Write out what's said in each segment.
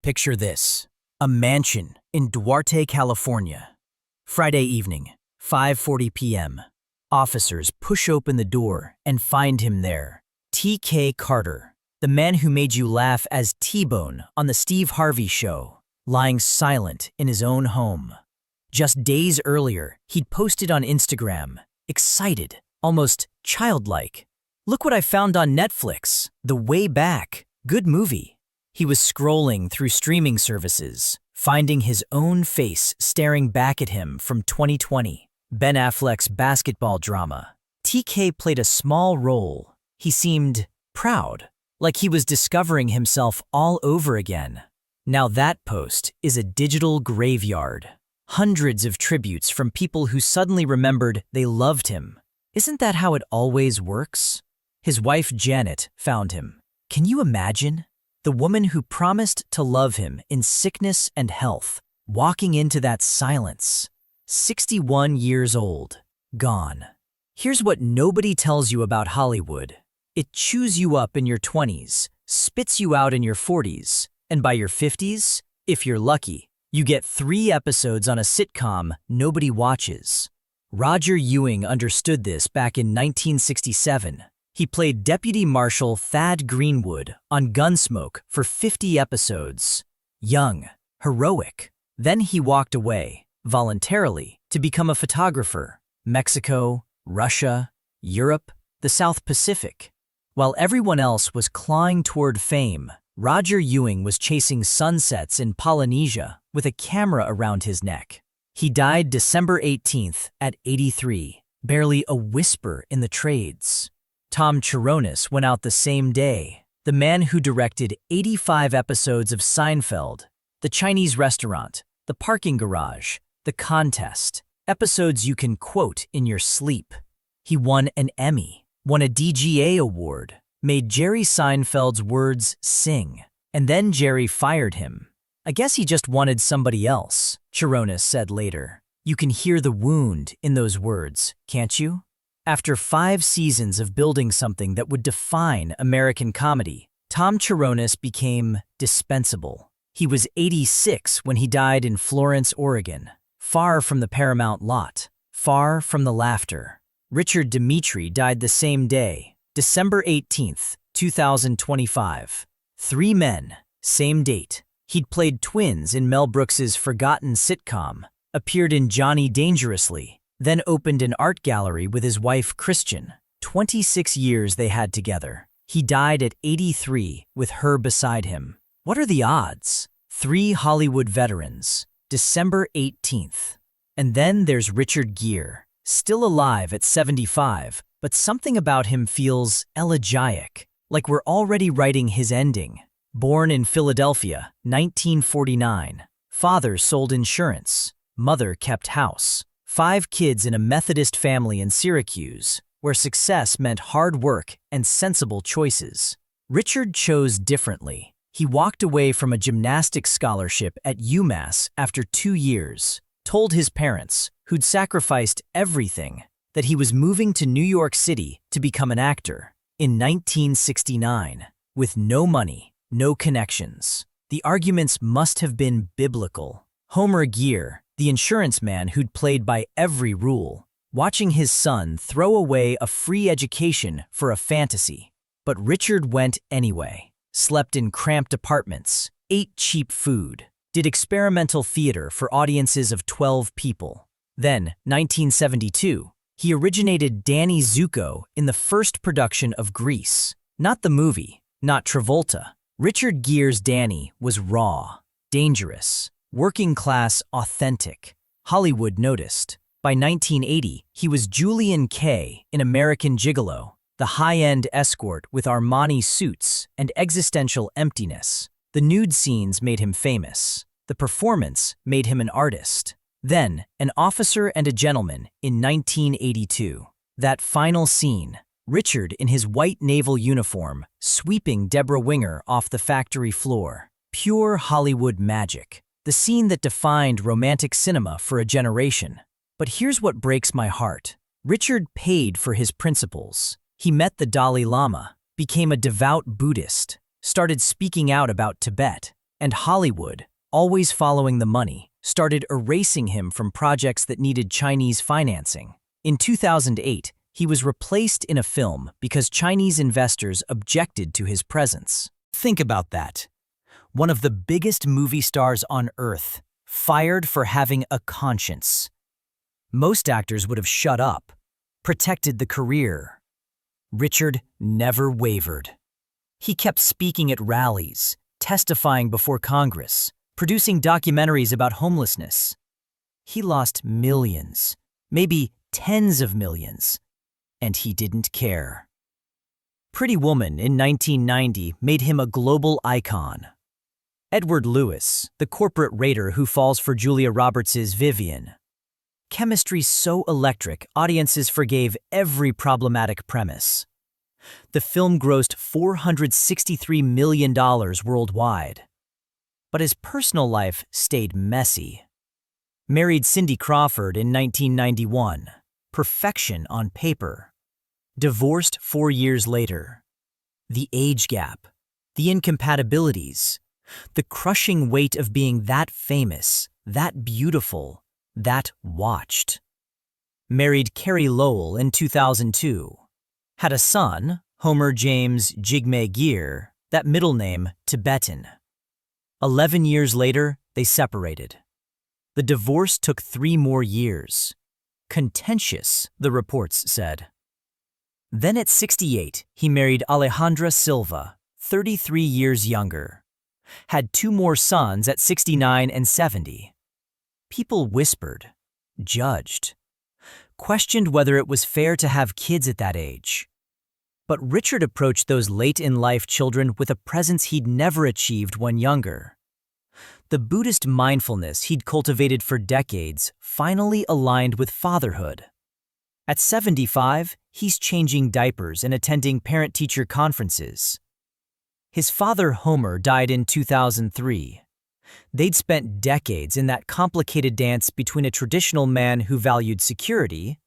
Picture this: a mansion in Duarte, California. Friday evening, 5:40 p.m. Officers push open the door and find him there. T.K. Carter, the man who made you laugh as T-Bone on the Steve Harvey Show, lying silent in his own home. Just days earlier, he'd posted on Instagram, excited, almost childlike. "Look what I found on Netflix, The Way Back. Good movie." He was scrolling through streaming services, finding his own face staring back at him from 2020. Ben Affleck's basketball drama. TK played a small role. He seemed proud, like he was discovering himself all over again. Now that post is a digital graveyard. Hundreds of tributes from people who suddenly remembered they loved him. Isn't that how it always works? His wife Janet found him. Can you imagine? The woman who promised to love him in sickness and health, walking into that silence. 61 years old, gone. Here's what nobody tells you about Hollywood. It chews you up in your 20s, spits you out in your 40s, and by your 50s, if you're lucky, you get 3 episodes on a sitcom nobody watches. Roger Ewing understood this back in 1967. He played Deputy Marshal Thad Greenwood on Gunsmoke for 50 episodes. Young, heroic. Then he walked away, voluntarily, to become a photographer. Mexico, Russia, Europe, the South Pacific. While everyone else was clawing toward fame, Roger Ewing was chasing sunsets in Polynesia with a camera around his neck. He died December 18th at 83, barely a whisper in the trades. Tom Chironis went out the same day, the man who directed 85 episodes of Seinfeld, The Chinese Restaurant, The Parking Garage, The Contest, episodes you can quote in your sleep. He won an Emmy, won a DGA award, made Jerry Seinfeld's words sing, and then Jerry fired him. "I guess he just wanted somebody else," Chironis said later. You can hear the wound in those words, can't you? After 5 seasons of building something that would define American comedy, Tom Chironis became dispensable. He was 86 when he died in Florence, Oregon, far from the Paramount lot, far from the laughter. Richard Dimitri died the same day, December 18th, 2025. 3 men, same date. He'd played twins in Mel Brooks's forgotten sitcom, appeared in Johnny Dangerously, then opened an art gallery with his wife Christian. 26 years they had together. He died at 83 with her beside him. What are the odds? 3 Hollywood veterans, December 18th. And then there's Richard Gere, still alive at 75, but something about him feels elegiac, like we're already writing his ending. Born in Philadelphia, 1949. Father sold insurance. Mother kept house. 5 kids in a Methodist family in Syracuse, where success meant hard work and sensible choices. Richard chose differently. He walked away from a gymnastics scholarship at UMass after 2 years, told his parents, who'd sacrificed everything, that he was moving to New York City to become an actor. In 1969, with no money, no connections. The arguments must have been biblical. Homer Gere, the insurance man who'd played by every rule, watching his son throw away a free education for a fantasy. But Richard went anyway, slept in cramped apartments, ate cheap food, did experimental theater for audiences of 12 people. Then, 1972, he originated Danny Zuko in the first production of Grease. Not the movie, not Travolta. Richard Gere's Danny was raw, dangerous, working class, authentic. Hollywood noticed. By 1980, he was Julian Kay in American Gigolo, the high-end escort with Armani suits and existential emptiness. The nude scenes made him famous. The performance made him an artist. Then, An Officer and a Gentleman in 1982. That final scene, Richard in his white naval uniform, sweeping Deborah Winger off the factory floor. Pure Hollywood magic. The scene that defined romantic cinema for a generation. But here's what breaks my heart. Richard paid for his principles. He met the Dalai Lama, became a devout Buddhist, started speaking out about Tibet. And Hollywood, always following the money, started erasing him from projects that needed Chinese financing. In 2008, he was replaced in a film because Chinese investors objected to his presence. Think about that. One of the biggest movie stars on Earth, fired for having a conscience. Most actors would have shut up, protected the career. Richard never wavered. He kept speaking at rallies, testifying before Congress, producing documentaries about homelessness. He lost millions, maybe tens of millions, and he didn't care. Pretty Woman in 1990 made him a global icon. Edward Lewis, the corporate raider who falls for Julia Roberts' Vivian. Chemistry so electric, audiences forgave every problematic premise. The film grossed $463 million worldwide. But his personal life stayed messy. Married Cindy Crawford in 1991. Perfection on paper. Divorced 4 years later. The age gap. The incompatibilities. The crushing weight of being that famous, that beautiful, that watched. Married Carrie Lowell in 2002. Had a son, Homer James Jigme Gere, that middle name Tibetan. 11 years later, they separated. The divorce took 3 more years. Contentious, the reports said. Then at 68, he married Alejandra Silva, 33 years younger. Had 2 more sons at 69 and 70. People whispered, judged, questioned whether it was fair to have kids at that age. But Richard approached those late-in-life children with a presence he'd never achieved when younger. The Buddhist mindfulness he'd cultivated for decades finally aligned with fatherhood. At 75, he's changing diapers and attending parent-teacher conferences. His father, Homer, died in 2003. They'd spent decades in that complicated dance between a traditional man who valued security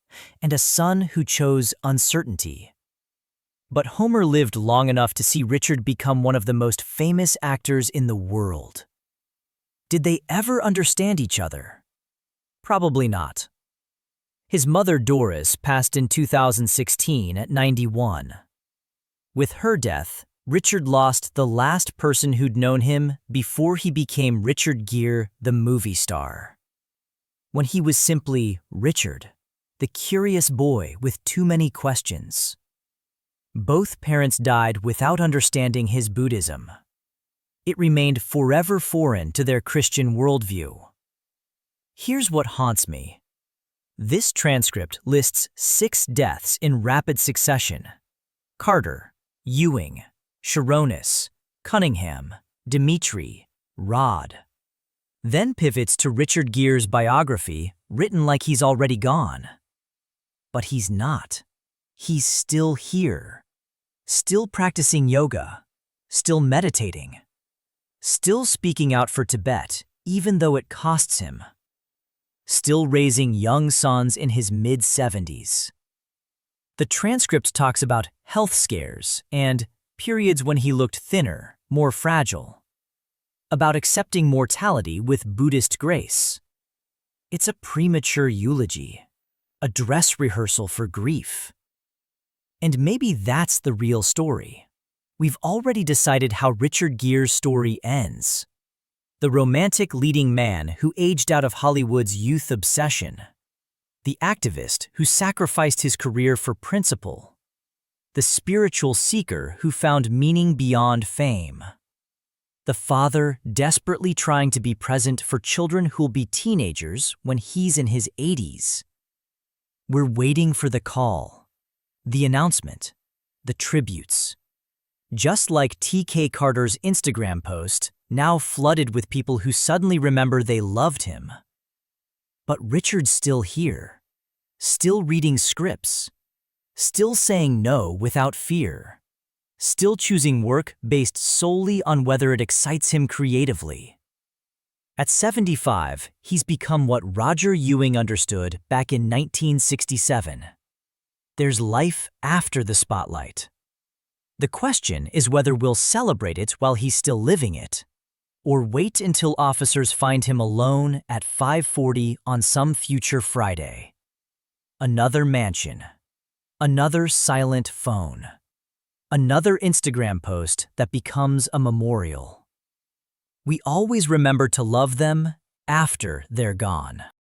and a son who chose uncertainty. But Homer lived long enough to see Richard become one of the most famous actors in the world. Did they ever understand each other? Probably not. His mother, Doris, passed in 2016 at 91. With her death, Richard lost the last person who'd known him before he became Richard Gere, the movie star. When he was simply Richard, the curious boy with too many questions. Both parents died without understanding his Buddhism. It remained forever foreign to their Christian worldview. Here's what haunts me. This transcript lists 6 deaths in rapid succession. Carter, Ewing, Sharonis, Cunningham, Dimitri, Rod. Then pivots to Richard Gere's biography, written like he's already gone. But he's not. He's still here. Still practicing yoga. Still meditating. Still speaking out for Tibet, even though it costs him. Still raising young sons in his mid-70s. The transcript talks about health scares and periods when he looked thinner, more fragile. About accepting mortality with Buddhist grace. It's a premature eulogy, a dress rehearsal for grief. And maybe that's the real story. We've already decided how Richard Gere's story ends. The romantic leading man who aged out of Hollywood's youth obsession. The activist who sacrificed his career for principle. The spiritual seeker who found meaning beyond fame. The father desperately trying to be present for children who'll be teenagers when he's in his 80s. We're waiting for the call, the announcement, the tributes. Just like T.K. Carter's Instagram post, now flooded with people who suddenly remember they loved him. But Richard's still here, still reading scripts, still saying no without fear, still choosing work based solely on whether it excites him creatively. At 75, he's become what Roger Ewing understood back in 1967. There's life after the spotlight. The question is whether we'll celebrate it while he's still living it, Or wait until officers find him alone at 5:40 on some future Friday. Another mansion. Another silent phone. Another Instagram post that becomes a memorial. We always remember to love them after they're gone.